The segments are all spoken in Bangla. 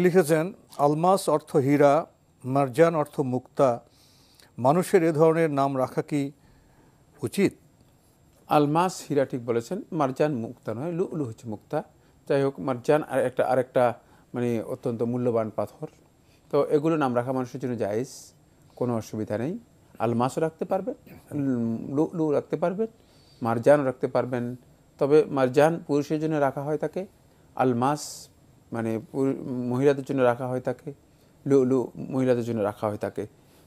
লিখেছেন আলমাস অর্থ হীরা, মারজান অর্থ মুক্তা, মানুষের এ ধরনের নাম রাখা কি উচিত? আলমাস হীরা ঠিক বলেছেন, মারজান মুক্তা নয়, লুলু হচ্ছে মুক্তা। যাই হোক, মারজান আরেকটা মানে অত্যন্ত মূল্যবান পাথর। তো এগুলো নাম রাখা মানুষের জন্য জায়েজ, কোনো অসুবিধা নেই। আলমাসও রাখতে পারবেন, লুলু রাখতে পারবেন, মারজানও রাখতে পারবেন। তবে মারজান পুরুষের জন্য রাখা হয় থাকে, আলমাস মানে মহিলাদের জন্য রাখা হয় থাকে, লুলু মহিলাদের জন্য রাখা হয় থাকে।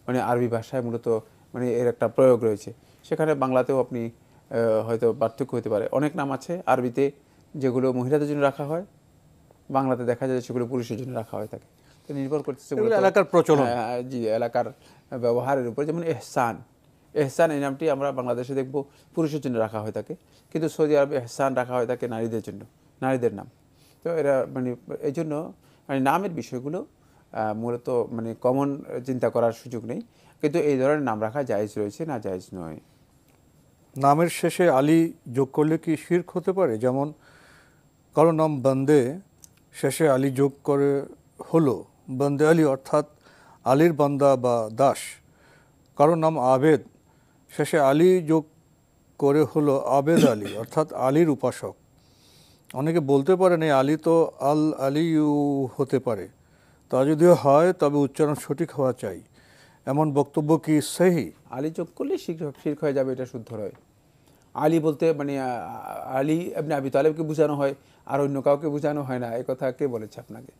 মানে আরবি ভাষায় মূলত মানে এর একটা প্রয়োগ রয়েছে, সেখানে বাংলাতেও আপনি হয়তো পার্থক্য হতে পারে। অনেক নাম আছে আরবিতে যেগুলো মহিলাদের জন্য রাখা হয়, বাংলাতে দেখা যায় সেগুলো পুরুষের জন্য রাখা হয় থাকে। তো নির্ভর করতেছে এলাকার প্রচলন। জি, এলাকার ব্যবহারের উপর। যেমন এহসান, এহসান এই নামটি আমরা বাংলাদেশে দেখব পুরুষের জন্য রাখা হয় থাকে, কিন্তু সৌদি আরবে এহসান রাখা হয় থাকে নারীদের জন্য, নারীদের নাম। তো এরা মানে এই জন্য মানে নামের বিষয়গুলো মূলত মানে কমন চিন্তা করার সুযোগ নেই, কিন্তু এই ধরনের নাম রাখা জায়েজ রয়েছে, না জায়েজ নয়। নামের শেষে আলী যোগ করলে কি শিরক হতে পারে? যেমন কারো নাম বান্দে, শেষে আলী যোগ করে হলো বান্দে আলী, অর্থাৎ আলীর বান্দা বা দাস। কারো নাম আবেদ, শেষে আলী যোগ করে হলো আবেদ আলী, অর্থাৎ আলীর উপাসক। অনেকে বলতে পারেন এই আলী তো আল আলিউ হতে পারে, তা যদিও হয় তবে উচ্চারণ সঠিক হওয়া চাই, এমন বক্তব্য কি সহি? আলী যোগ করলে শিরক হয়ে যাবে, এটা শুদ্ধ নয়। আলী বলতে মানে আলী ইবনে আবি তালেবকে বোঝানো হয়, আর অন্য কাউকে বোঝানো হয় না। এই কথা কে বলেছে আপনাকে?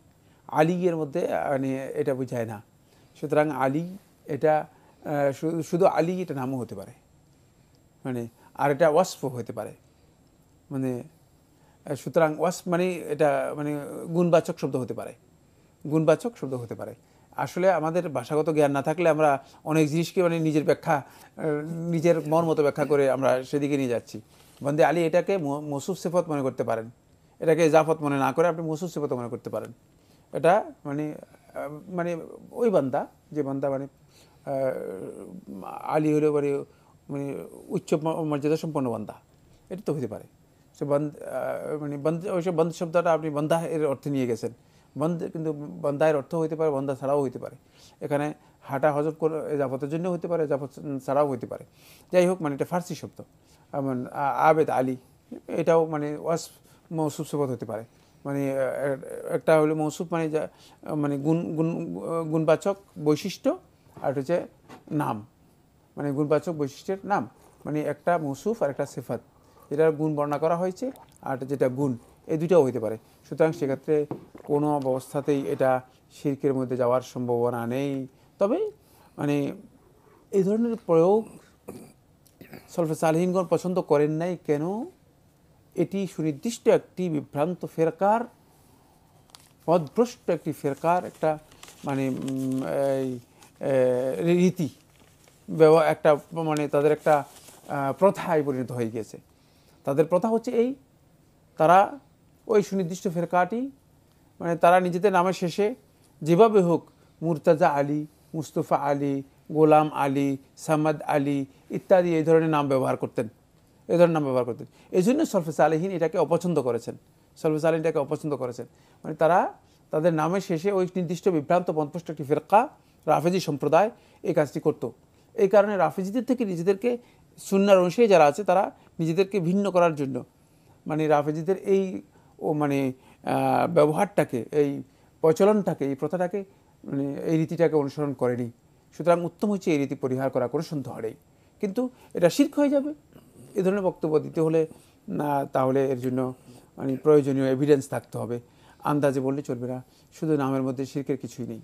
আলী এর মধ্যে মানে এটা বোঝায় না। সুতরাং আলী এটা শুধু আলী এটা নামও হতে পারে, মানে আর এটা ওয়াসফও হতে পারে। মানে সুতরাং ওয়াসফ মানে এটা মানে গুণবাচক শব্দ হতে পারে, গুণবাচক শব্দ হতে পারে। আসলে আমাদের ভাষাগত জ্ঞান না থাকলে আমরা অনেক জিনিসকে মানে নিজের ব্যাখ্যা, নিজের মন মতো ব্যাখ্যা করে আমরা সেদিকে নিয়ে যাচ্ছি। বন্দে আলী এটাকে মৌসুফ সিফত মনে করতে পারেন, এটাকে ইজাফত মনে না করে আপনি মৌসুফ সিফত মনে করতে পারেন। এটা মানে মানে ওই বান্দা, যে বান্দা মানে আলী হলো মানে মানে উচ্চ মর্যাদা সম্পন্ন বান্দা, এটা তো হতে পারে। সে মানে বন্ধ শব্দটা আপনি বন্দা এর অর্থে নিয়ে গেছেন। বন্ধ কিন্তু বন্দায়ের অর্থ হইতে পারে, বন্দা ছাড়াও হইতে পারে। এখানে হাঁটা হজব করে এজাফতের জন্য হইতে পারে, এজাফত ছাড়াও হইতে পারে। যাই হোক, মানে এটা ফার্সি শব্দ। আবেদ আলী এটাও মানে ওয়াস মৌসুফ সিফত হতে পারে। মানে একটা হলো মৌসুফ মানে মানে গুণবাচক বৈশিষ্ট্য, আর হচ্ছে নাম মানে গুণবাচক বৈশিষ্ট্যের নাম, মানে একটা মৌসুফ আর একটা সিফাত, যেটার গুণ বর্ণনা করা হয়েছে আর যেটা গুণ, এই দুটাও হইতে পারে। সুতরাং সেক্ষেত্রে কোনো অবস্থাতেই এটা শিরকের মধ্যে যাওয়ার সম্ভাবনা নেই। তবে মানে এই ধরনের প্রয়োগ সলফে সালেহিনগণ পছন্দ করেন নাই। কেন? এটি সুনির্দিষ্ট একটি বিভ্রান্ত ফেরকার, পথভ্রষ্ট একটি ফেরকার একটা মানে রীতি, একটা মানে তাদের একটা প্রথায় পরিণত হয়ে গিয়েছে। তাদের প্রথা হচ্ছে এই, তারা ওই সুনির্দিষ্ট ফেরকাটি মানে তারা নিজেদের নামের শেষে যেভাবে হোক মুর্তাজা আলী, মুস্তফা আলী, গোলাম আলী, সামাদ আলী ইত্যাদি এই ধরনের নাম ব্যবহার করতেন, এই ধরনের নাম ব্যবহার করতেন। এই জন্য সলফে সালেহিন এটাকে অপছন্দ করেছেন, সলফে সালেহিন এটাকে অপছন্দ করেছেন। মানে তারা তাদের নামের শেষে ওই নির্দিষ্ট বিভ্রান্ত পথভ্রষ্ট একটি ফেরকা, রাফেজি সম্প্রদায় এই কাজটি করত। এই কারণে রাফেজিদের থেকে নিজেদেরকে, সুন্নাহর অনুসারী যারা আছে তারা নিজেদেরকে ভিন্ন করার জন্য মানে রাফেজিদের এই মানে ব্যবহারটাকে, এই প্রচলনটাকে, এই প্রথাটাকে মানে এই রীতিটাকে অনুসরণ করেনি। সুতরাং উত্তম হচ্ছে এই রীতি পরিহার করা, কোনো সন্দেহ নেই। কিন্তু এটা শিরক হয়ে যাবে এ ধরনের বক্তব্য দিতে হলে না, তাহলে এর জন্য মানে প্রয়োজনীয় এভিডেন্স থাকতে হবে। আন্দাজে বললে চলবে না, শুধু নামের মধ্যে শিরকের কিছুই নেই।